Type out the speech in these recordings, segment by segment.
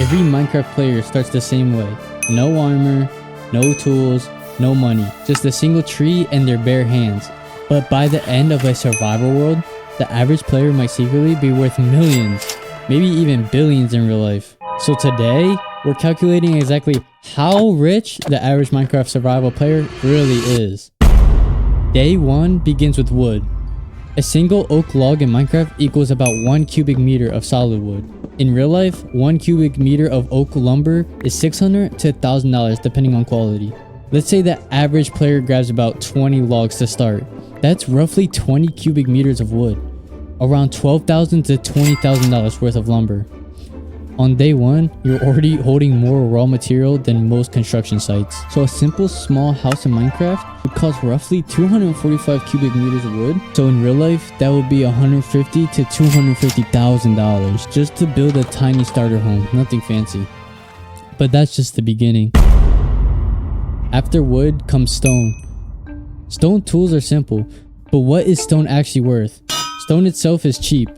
Every Minecraft player starts the same way. No armor, no tools, no money. Just a single tree and their bare hands. But by the end of a survival world, the average player might secretly be worth millions, maybe even billions in real life. So today, we're calculating exactly how rich the average Minecraft survival player really is. Day 1 begins with wood. A single oak log in Minecraft equals about 1 cubic meter of solid wood. In real life, 1 cubic meter of oak lumber is $600 to $1,000 depending on quality. Let's say the average player grabs about 20 logs to start. That's roughly 20 cubic meters of wood, around $12,000 to $20,000 worth of lumber. On day 1, you're already holding more raw material than most construction sites. So a simple small house in Minecraft would cost roughly 245 cubic meters of wood. So in real life, that would be $150,000 to $250,000 just to build a tiny starter home, nothing fancy. But that's just the beginning. After wood comes stone. Stone tools are simple, but what is stone actually worth? Stone itself is cheap.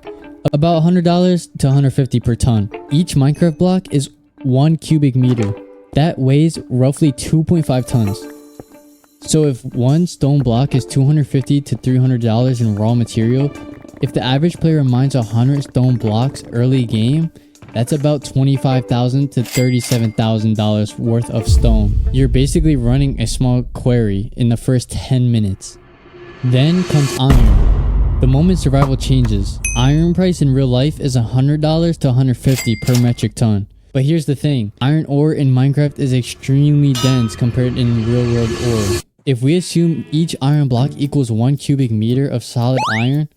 About $100 to $150 per ton. Each Minecraft block is 1 cubic meter. That weighs roughly 2.5 tons. So if one stone block is $250 to $300 in raw material, if the average player mines 100 stone blocks early game, that's about $25,000 to $37,000 worth of stone. You're basically running a small quarry in the first 10 minutes. Then comes iron. The moment survival changes, iron price in real life is $100 to $150 per metric ton. But here's the thing, iron ore in Minecraft is extremely dense compared in real world ore. If we assume each iron block equals 1 cubic meter of solid iron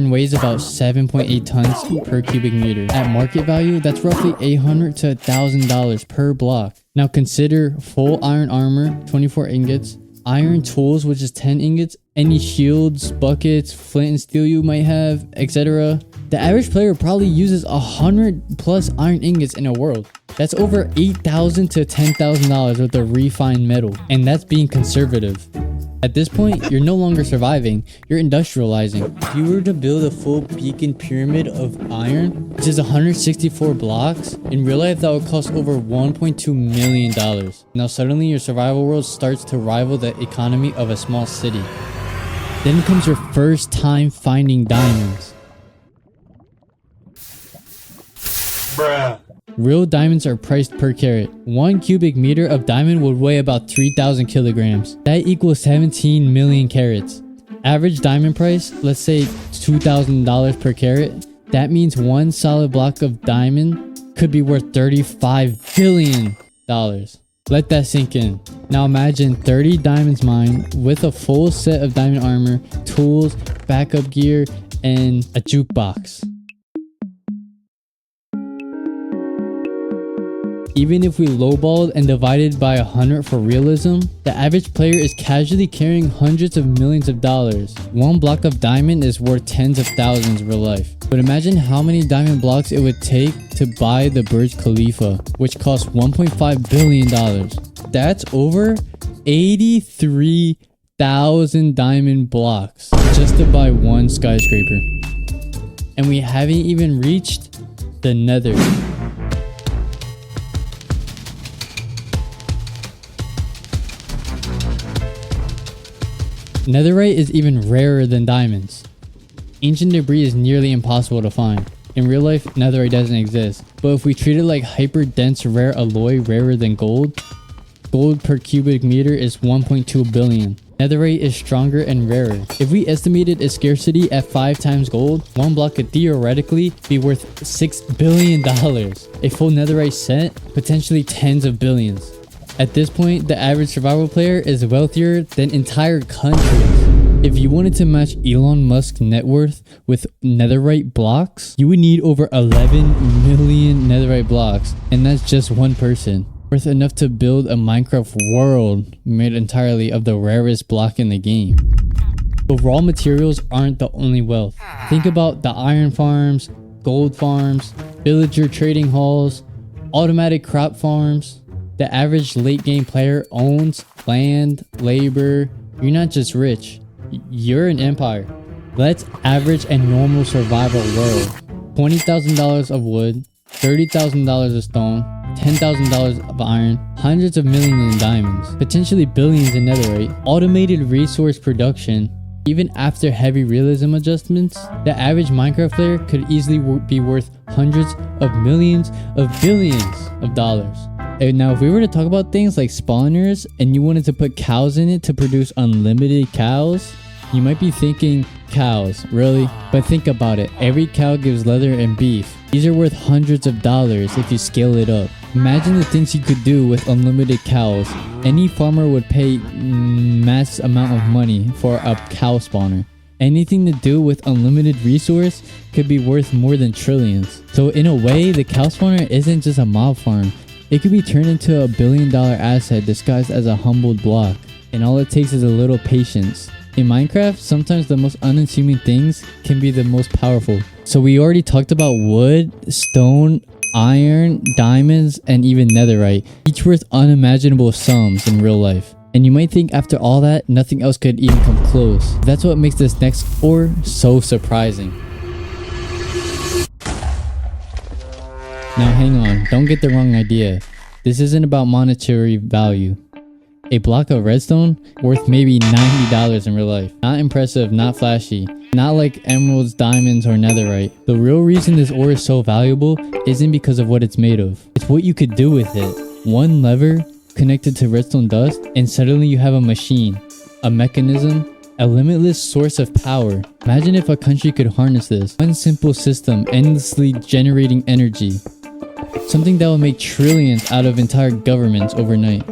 weighs about 7.8 tons per cubic meter. At market value, that's roughly $800 to $1,000 per block. Now consider full iron armor, 24 ingots, iron tools, which is 10 ingots, any shields, buckets, flint and steel you might have, etc. The average player probably uses 100 plus iron ingots in a world. That's over $8,000 to $10,000 worth of refined metal, and that's being conservative. At this point, you're no longer surviving, you're industrializing. If you were to build a full beacon pyramid of iron, which is 164 blocks, in real life that would cost over $1.2 million. Now suddenly your survival world starts to rival the economy of a small city. Then comes your first time finding diamonds. Bruh. Real diamonds are priced per carat. 1 cubic meter of diamond would weigh about 3,000 kilograms. That equals 17 million carats. Average diamond price, let's say $2,000 per carat. That means one solid block of diamond could be worth $35 billion. Let that sink in. Now imagine 30 diamonds mined with a full set of diamond armor, tools, backup gear, and a jukebox. Even if we lowballed and divided by 100 for realism, the average player is casually carrying hundreds of millions of dollars. One block of diamond is worth tens of thousands in real life. But imagine how many diamond blocks it would take to buy the Burj Khalifa, which costs $1.5 billion. That's over 83,000 diamond blocks just to buy one skyscraper. And we haven't even reached the Nether. Netherite is even rarer than diamonds. Ancient debris is nearly impossible to find. In real life, netherite doesn't exist. But if we treat it like hyper-dense rare alloy rarer than gold, gold per cubic meter is 1.2 billion. Netherite is stronger and rarer. If we estimated its scarcity at 5 times gold, one block could theoretically be worth $6 billion. A full netherite set, potentially tens of billions. At this point, the average survival player is wealthier than entire countries. If you wanted to match Elon Musk's net worth with netherite blocks, you would need over 11 million netherite blocks, and that's just one person. Worth enough to build a Minecraft world made entirely of the rarest block in the game. But raw materials aren't the only wealth. Think about the iron farms, gold farms, villager trading halls, automatic crop farms. The average late game player owns land, labor. You're not just rich, you're an empire. Let's average a normal survival world. $20,000 of wood, $30,000 of stone, $10,000 of iron, hundreds of millions in diamonds, potentially billions in netherite, automated resource production. Even after heavy realism adjustments, the average Minecraft player could easily be worth hundreds of millions of billions of dollars. And now if we were to talk about things like spawners and you wanted to put cows in it to produce unlimited cows, you might be thinking, cows, really? But think about it, every cow gives leather and beef. These are worth hundreds of dollars if you scale it up. Imagine the things you could do with unlimited cows. Any farmer would pay mass amount of money for a cow spawner. Anything to do with unlimited resource could be worth more than trillions. So in a way, the cow spawner isn't just a mob farm. It could be turned into a billion-dollar asset disguised as a humbled block. And all it takes is a little patience. In Minecraft, sometimes the most unassuming things can be the most powerful. So we already talked about wood, stone, iron, diamonds, and even netherite, each worth unimaginable sums in real life. And you might think after all that, nothing else could even come close. That's what makes this next ore so surprising. Now hang on, don't get the wrong idea. This isn't about monetary value. A block of redstone worth maybe $90 in real life. Not impressive, not flashy, not like emeralds, diamonds, or netherite. The real reason this ore is so valuable isn't because of what it's made of. It's what you could do with it. One lever connected to redstone dust and suddenly you have a machine, a mechanism, a limitless source of power. Imagine if a country could harness this. One simple system endlessly generating energy. Something that will make trillions out of entire governments overnight.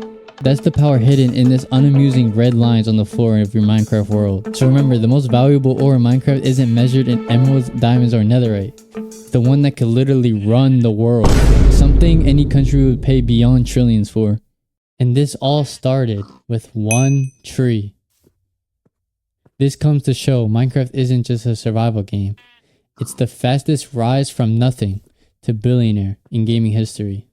That's the power hidden in this unamusing red lines on the floor of your Minecraft world. So remember, the most valuable ore in Minecraft isn't measured in emeralds, diamonds, or netherite. The one that could literally run the world. Something any country would pay beyond trillions for. And this all started with one tree. This comes to show Minecraft isn't just a survival game. It's the fastest rise from nothing to billionaire in gaming history.